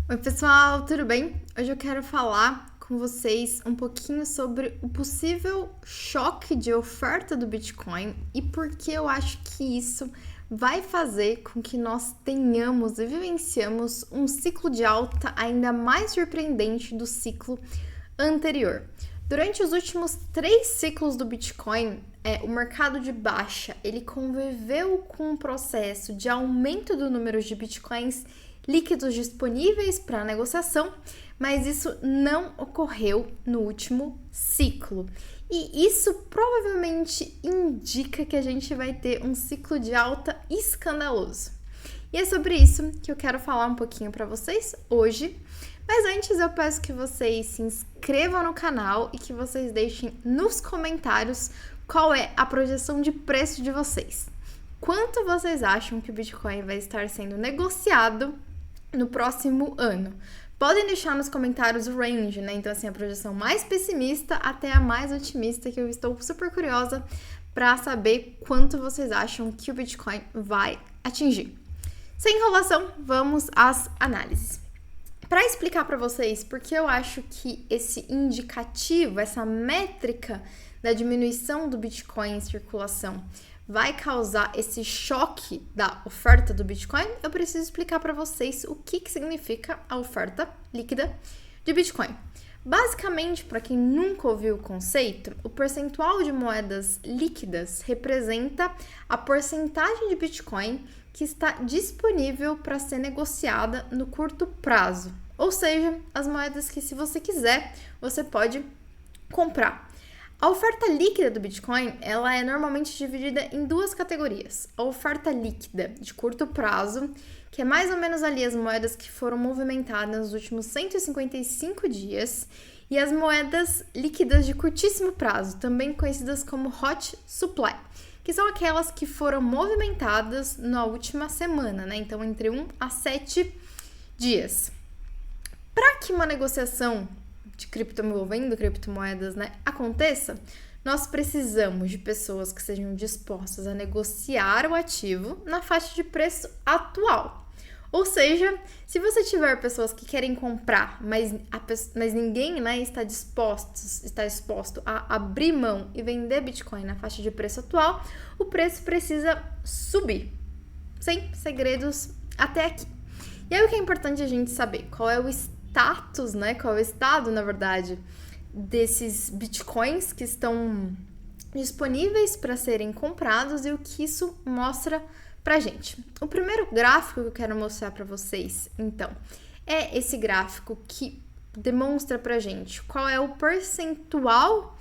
Oi, pessoal, tudo bem? Hoje eu quero falar com vocês um pouquinho sobre o possível choque de oferta do Bitcoin e por que eu acho que isso vai fazer com que nós tenhamos e vivenciamos um ciclo de alta ainda mais surpreendente do ciclo anterior. Durante os últimos 3 ciclos do Bitcoin, o mercado de baixa ele conviveu com um processo de aumento do número de Bitcoins líquidos disponíveis para negociação, mas isso não ocorreu no último ciclo. E isso provavelmente indica que a gente vai ter um ciclo de alta escandaloso. E é sobre isso que eu quero falar um pouquinho para vocês hoje. Mas antes eu peço que vocês se inscrevam no canal e que vocês deixem nos comentários qual é a projeção de preço de vocês. Quanto vocês acham que o Bitcoin vai estar sendo negociado no próximo ano? Podem deixar nos comentários o range, né? Então, assim, a projeção mais pessimista até a mais otimista, que eu estou super curiosa para saber quanto vocês acham que o Bitcoin vai atingir. Sem enrolação, vamos às análises. Para explicar para vocês porque eu acho que esse indicativo, essa métrica da diminuição do Bitcoin em circulação vai causar esse choque da oferta do Bitcoin, eu preciso explicar para vocês o que significa a oferta líquida de Bitcoin. Basicamente, para quem nunca ouviu o conceito, o percentual de moedas líquidas representa a porcentagem de Bitcoin que está disponível para ser negociada no curto prazo. Ou seja, as moedas que, se você quiser, você pode comprar. A oferta líquida do Bitcoin, ela é normalmente dividida em duas categorias. A oferta líquida de curto prazo, que é mais ou menos ali as moedas que foram movimentadas nos últimos 155 dias, e as moedas líquidas de curtíssimo prazo, também conhecidas como hot supply, que são aquelas que foram movimentadas na última semana, né? Então, entre 1 a 7 dias. Para que uma negociação de envolvendo criptomoedas, né, aconteça, nós precisamos de pessoas que sejam dispostas a negociar o ativo na faixa de preço atual. Ou seja, se você tiver pessoas que querem comprar, mas ninguém, né, está disposto a abrir mão e vender Bitcoin na faixa de preço atual, o preço precisa subir. Sem segredos até aqui. E aí o que é importante a gente saber? Qual é o status, né? Qual é o estado, na verdade, desses Bitcoins que estão disponíveis para serem comprados e o que isso mostra pra gente. O primeiro gráfico que eu quero mostrar para vocês, então, é esse gráfico que demonstra pra gente qual é o percentual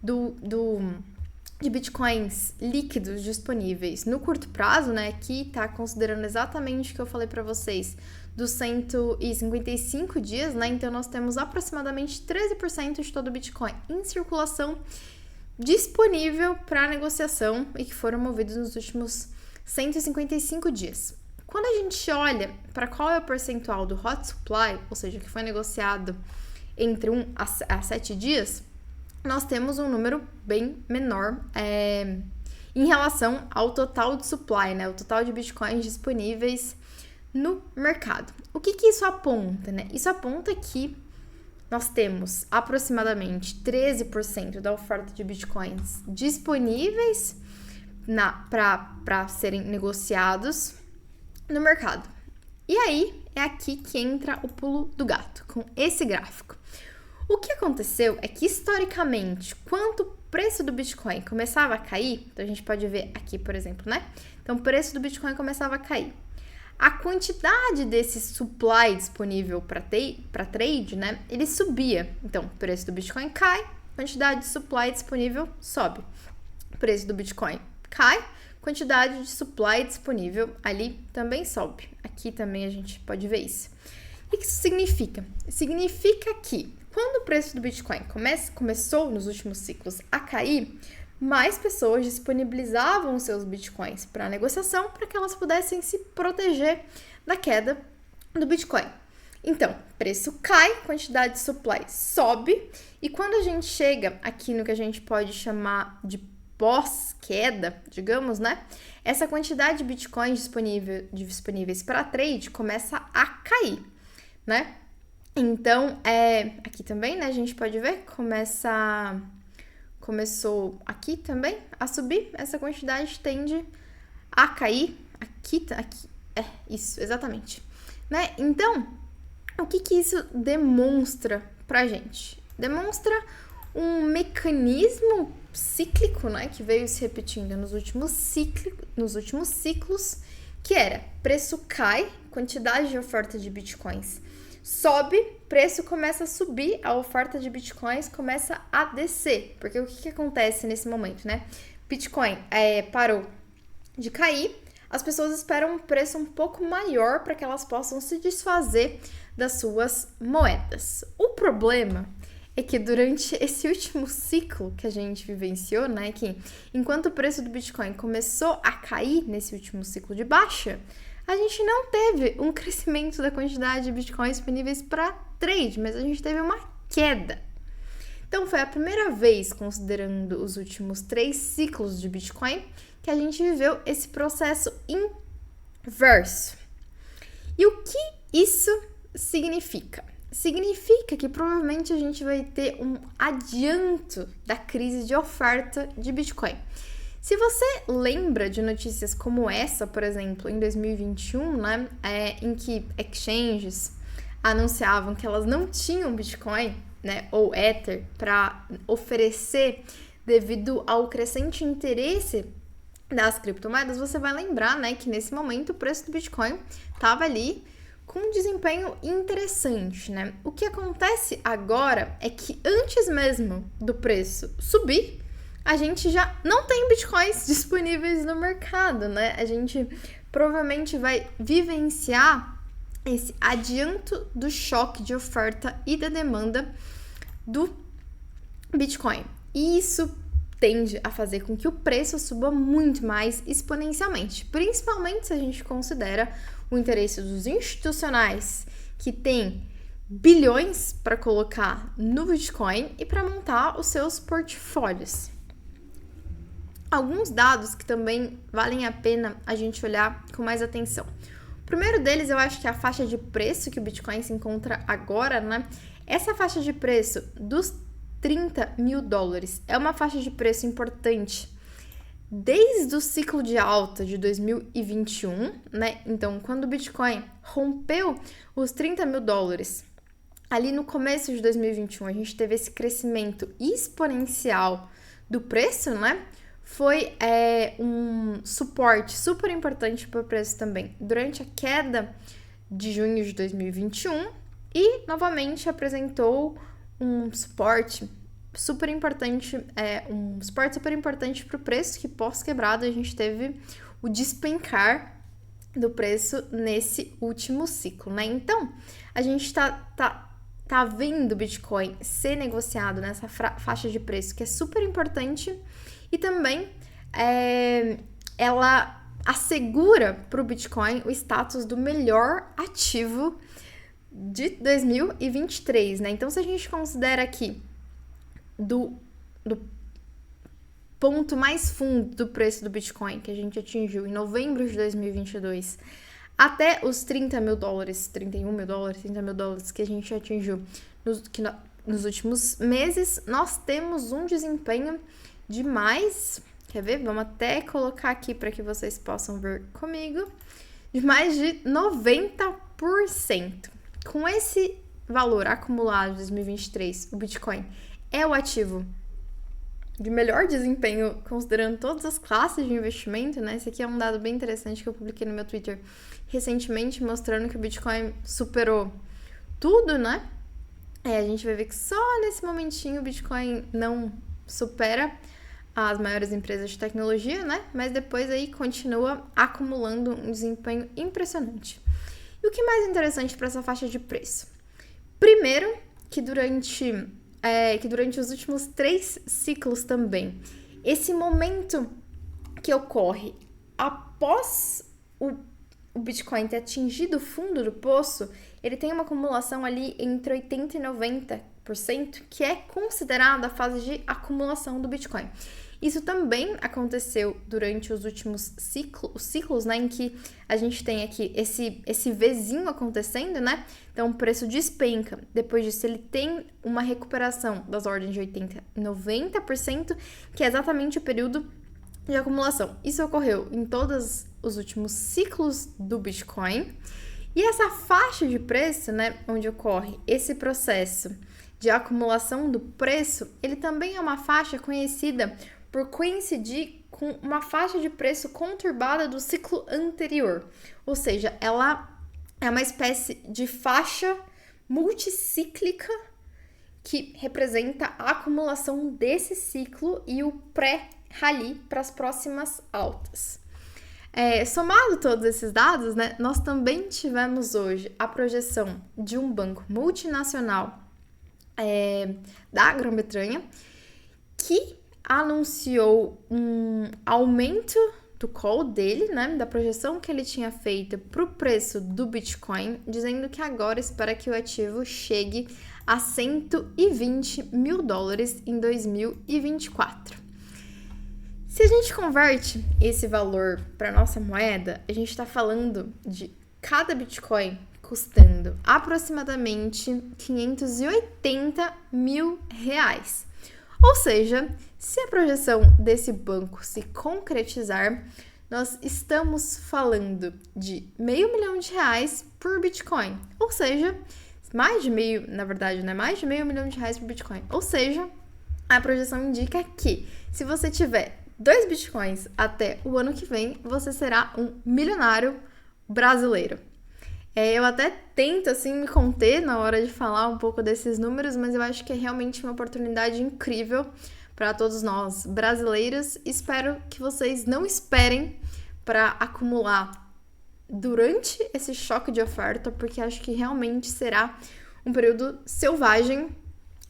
de Bitcoins líquidos disponíveis no curto prazo, né? Aqui tá considerando exatamente o que eu falei para vocês dos 155 dias, né? Então nós temos aproximadamente 13% de todo o Bitcoin em circulação disponível para negociação e que foram movidos nos últimos 155 dias. Quando a gente olha para qual é o percentual do hot supply, ou seja, que foi negociado entre 1 a 7 dias, nós temos um número bem menor em relação ao total de supply, né? O total de bitcoins disponíveis no mercado. O que isso aponta, né? Isso aponta que nós temos aproximadamente 13% da oferta de bitcoins disponíveis para serem negociados no mercado. E aí é aqui que entra o pulo do gato, com esse gráfico. O que aconteceu é que, historicamente, quando o preço do Bitcoin começava a cair, então a gente pode ver aqui, por exemplo, né? Então, o preço do Bitcoin começava a cair. A quantidade desse supply disponível para trade, né? Ele subia. Então, o preço do Bitcoin cai, a quantidade de supply disponível sobe. O preço do Bitcoin cai, quantidade de supply disponível ali também sobe. Aqui também a gente pode ver isso. O que isso significa? Significa que quando o preço do Bitcoin começou nos últimos ciclos a cair, mais pessoas disponibilizavam os seus Bitcoins para negociação para que elas pudessem se proteger da queda do Bitcoin. Então, preço cai, quantidade de supply sobe, e quando a gente chega aqui no que a gente pode chamar de pós-queda, digamos, né? Essa quantidade de Bitcoins disponíveis para trade começa a cair. né? Então, aqui também, né, a gente pode ver, começou aqui também a subir, essa quantidade tende a cair, aqui, isso, exatamente, né? Então, o que isso demonstra pra gente? Demonstra um mecanismo cíclico, né, que veio se repetindo nos últimos ciclos, que era preço cai, quantidade de oferta de bitcoins sobe, preço começa a subir, a oferta de bitcoins começa a descer. Porque o que acontece nesse momento, né? Bitcoin parou de cair, as pessoas esperam um preço um pouco maior para que elas possam se desfazer das suas moedas. O problema é que durante esse último ciclo que a gente vivenciou, né, que enquanto o preço do Bitcoin começou a cair nesse último ciclo de baixa, a gente não teve um crescimento da quantidade de bitcoins disponíveis para trade, mas a gente teve uma queda. Então, foi a primeira vez, considerando os últimos 3 ciclos de Bitcoin, que a gente viveu esse processo inverso. E o que isso significa? Significa que provavelmente a gente vai ter um adianto da crise de oferta de Bitcoin. Se você lembra de notícias como essa, por exemplo, em 2021, né, em que exchanges anunciavam que elas não tinham Bitcoin, né, ou Ether para oferecer devido ao crescente interesse das criptomoedas, você vai lembrar, né, que nesse momento o preço do Bitcoin estava ali com um desempenho interessante, né? O que acontece agora é que antes mesmo do preço subir, a gente já não tem bitcoins disponíveis no mercado, né? A gente provavelmente vai vivenciar esse adianto do choque de oferta e da demanda do Bitcoin. E isso tende a fazer com que o preço suba muito mais exponencialmente, principalmente se a gente considera o interesse dos institucionais que têm bilhões para colocar no Bitcoin e para montar os seus portfólios. Alguns dados que também valem a pena a gente olhar com mais atenção. O primeiro deles, eu acho que é a faixa de preço que o Bitcoin se encontra agora, né? Essa faixa de preço dos 30 mil dólares é uma faixa de preço importante desde o ciclo de alta de 2021, né? Então, quando o Bitcoin rompeu os 30 mil dólares, ali no começo de 2021, a gente teve esse crescimento exponencial do preço, né? Foi um suporte super importante para o preço também durante a queda de junho de 2021 e novamente apresentou um suporte super importante, para o preço, que pós-quebrada a gente teve o despencar do preço nesse último ciclo, né? Então, a gente tá vendo o Bitcoin ser negociado nessa faixa de preço, que é super importante, e também ela assegura para o Bitcoin o status do melhor ativo de 2023, né? Então, se a gente considera aqui do ponto mais fundo do preço do Bitcoin, que a gente atingiu em novembro de 2022, até os 30 mil dólares, 31 mil dólares, 30 mil dólares que a gente atingiu nos últimos meses, nós temos um desempenho de mais, quer ver? Vamos até colocar aqui para que vocês possam ver comigo, de mais de 90%. Com esse valor acumulado de 2023, o Bitcoin é o ativo de melhor desempenho, considerando todas as classes de investimento, né? Esse aqui é um dado bem interessante que eu publiquei no meu Twitter recentemente, mostrando que o Bitcoin superou tudo, né? A gente vai ver que só nesse momentinho o Bitcoin não supera as maiores empresas de tecnologia, né? Mas depois aí continua acumulando um desempenho impressionante. E o que é mais interessante para essa faixa de preço? Primeiro, que durante os últimos 3 ciclos também, esse momento que ocorre após o Bitcoin ter atingido o fundo do poço, ele tem uma acumulação ali entre 80% e 90%, que é considerada a fase de acumulação do Bitcoin. Isso também aconteceu durante os últimos ciclos, né, em que a gente tem aqui esse Vzinho acontecendo, né? Então o preço despenca. Depois disso ele tem uma recuperação das ordens de 80% e 90%, que é exatamente o período de acumulação. Isso ocorreu em todos os últimos ciclos do Bitcoin. E essa faixa de preço, né, onde ocorre esse processo de acumulação do preço, ele também é uma faixa conhecida por coincidir com uma faixa de preço conturbada do ciclo anterior. Ou seja, ela é uma espécie de faixa multicíclica que representa a acumulação desse ciclo e o pré-rally para as próximas altas. Somado todos esses dados, né, nós também tivemos hoje a projeção de um banco multinacional da Grã-Bretanha que anunciou um aumento do call dele, né, da projeção que ele tinha feito para o preço do Bitcoin, dizendo que agora espera que o ativo chegue a $120 mil em 2024. Se a gente converte esse valor para nossa moeda, a gente está falando de cada Bitcoin custando aproximadamente 580 mil reais. Ou seja, se a projeção desse banco se concretizar, nós estamos falando de R$500 mil por Bitcoin. Ou seja, mais de meio, na verdade, não é mais de R$500 mil por Bitcoin. Ou seja, a projeção indica que se você tiver 2 Bitcoins até o ano que vem, você será um milionário brasileiro. Eu até tento, assim, me conter na hora de falar um pouco desses números, mas eu acho que é realmente uma oportunidade incrível para todos nós brasileiros. Espero que vocês não esperem para acumular durante esse choque de oferta, porque acho que realmente será um período selvagem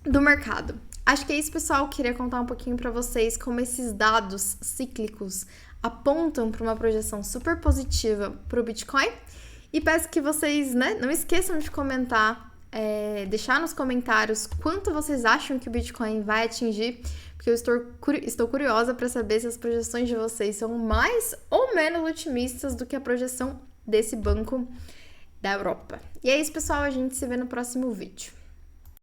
do mercado. Acho que é isso, pessoal. Queria contar um pouquinho para vocês como esses dados cíclicos apontam para uma projeção super positiva para o Bitcoin. E peço que vocês, né, não esqueçam de comentar, deixar nos comentários quanto vocês acham que o Bitcoin vai atingir, porque eu estou curiosa para saber se as projeções de vocês são mais ou menos otimistas do que a projeção desse banco da Europa. E é isso, pessoal. A gente se vê no próximo vídeo.